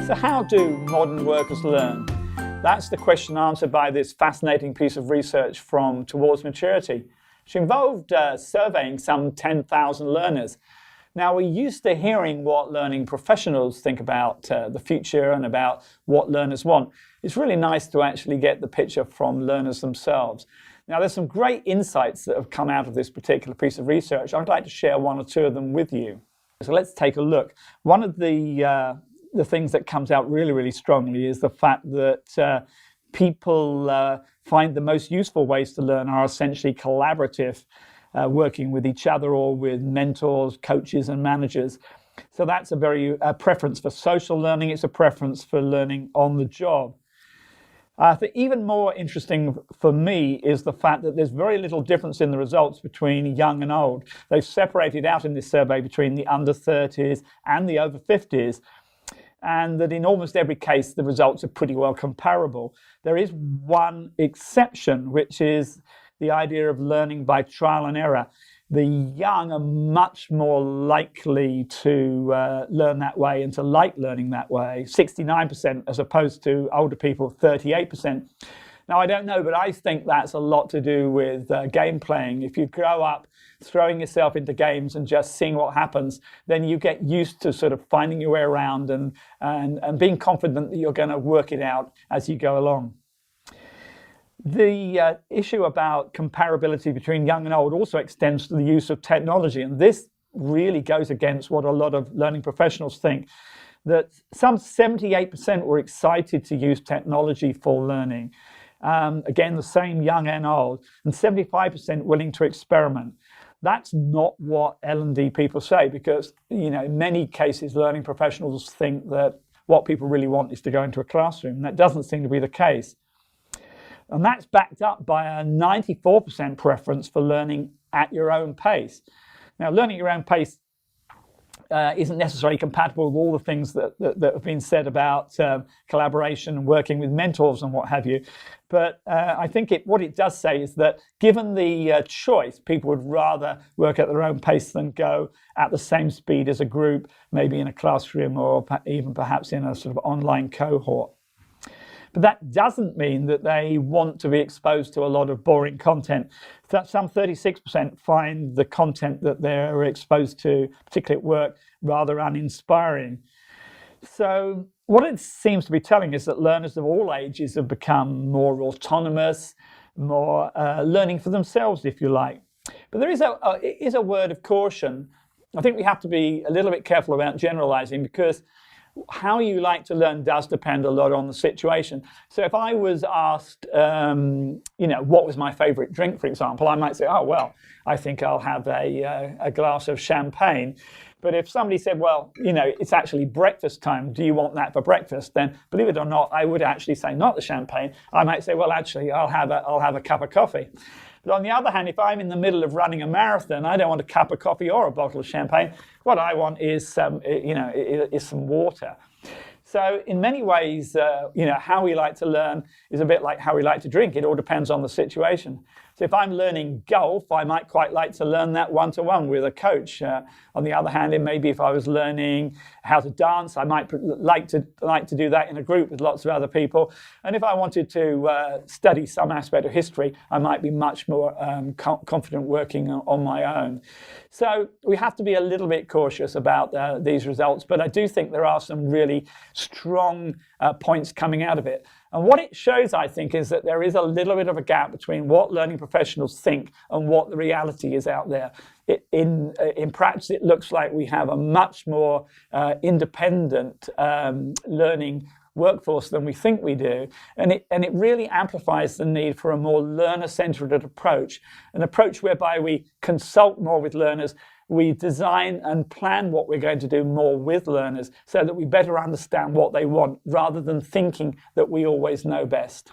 So how do modern workers learn? That's the question answered by this fascinating piece of research from Towards Maturity, which involved surveying some 10,000 learners. Now, we're used to hearing what learning professionals think about the future and about what learners want. It's really nice to actually get the picture from learners themselves. Now, there's some great insights that have come out of this particular piece of research. I'd like to share one or two of them with you. So let's take a look. One of the things that comes out really, really strongly is the fact that people find the most useful ways to learn are essentially collaborative, working with each other or with mentors, coaches, and managers. So that's a preference for social learning. It's a preference for learning on the job. Even more interesting for me is the fact that there's very little difference in the results between young and old. They've separated out in this survey between the under 30s and the over 50s, and that in almost every case the results are pretty well comparable. There is one exception, which is the idea of learning by trial and error. The young are much more likely to learn that way and to like learning that way, 69% as opposed to older people, 38%. Now, I don't know, but I think that's a lot to do with game playing. If you grow up throwing yourself into games and just seeing what happens, then you get used to sort of finding your way around and being confident that you're going to work it out as you go along. The issue about comparability between young and old also extends to the use of technology, and this really goes against what a lot of learning professionals think, that some 78% were excited to use technology for learning. Again, the same young and old, and 75% willing to experiment. That's not what L&D people say, because in many cases learning professionals think that what people really want is to go into a classroom. That doesn't seem to be the case. And that's backed up by a 94% preference for learning at your own pace. Now, learning at your own pace isn't necessarily compatible with all the things that have been said about collaboration and working with mentors and what have you. But I think what it does say is that given the choice, people would rather work at their own pace than go at the same speed as a group, maybe in a classroom or even perhaps in a sort of online cohort. But that doesn't mean that they want to be exposed to a lot of boring content. Some 36% find the content that they're exposed to, particularly at work, rather uninspiring. So what it seems to be telling is that learners of all ages have become more autonomous, more learning for themselves, if you like. But there is a word of caution. I think we have to be a little bit careful about generalizing, because how you like to learn does depend a lot on the situation. So if I was asked, what was my favorite drink, for example, I might say, oh, well, I think I'll have a glass of champagne. But if somebody said, well, it's actually breakfast time, do you want that for breakfast? Then, believe it or not, I would actually say not the champagne. I might say, well, actually, I'll have a cup of coffee. But on the other hand, if I'm in the middle of running a marathon, I don't want a cup of coffee or a bottle of champagne. What I want is some water. So in many ways, how we like to learn is a bit like how we like to drink. It all depends on the situation. So if I'm learning golf, I might quite like to learn that one-to-one with a coach. On the other hand, maybe if I was learning how to dance, I might like to do that in a group with lots of other people. And if I wanted to study some aspect of history, I might be much more confident working on my own. So we have to be a little bit cautious about these results, but I do think there are some really strong points coming out of it. And what it shows, I think, is that there is a little bit of a gap between what learning professionals think and what the reality is out there. In practice, it looks like we have a much more independent learning workforce than we think we do. And it really amplifies the need for a more learner-centered approach, an approach whereby we consult more with learners, we design and plan what we're going to do more with learners so that we better understand what they want rather than thinking that we always know best.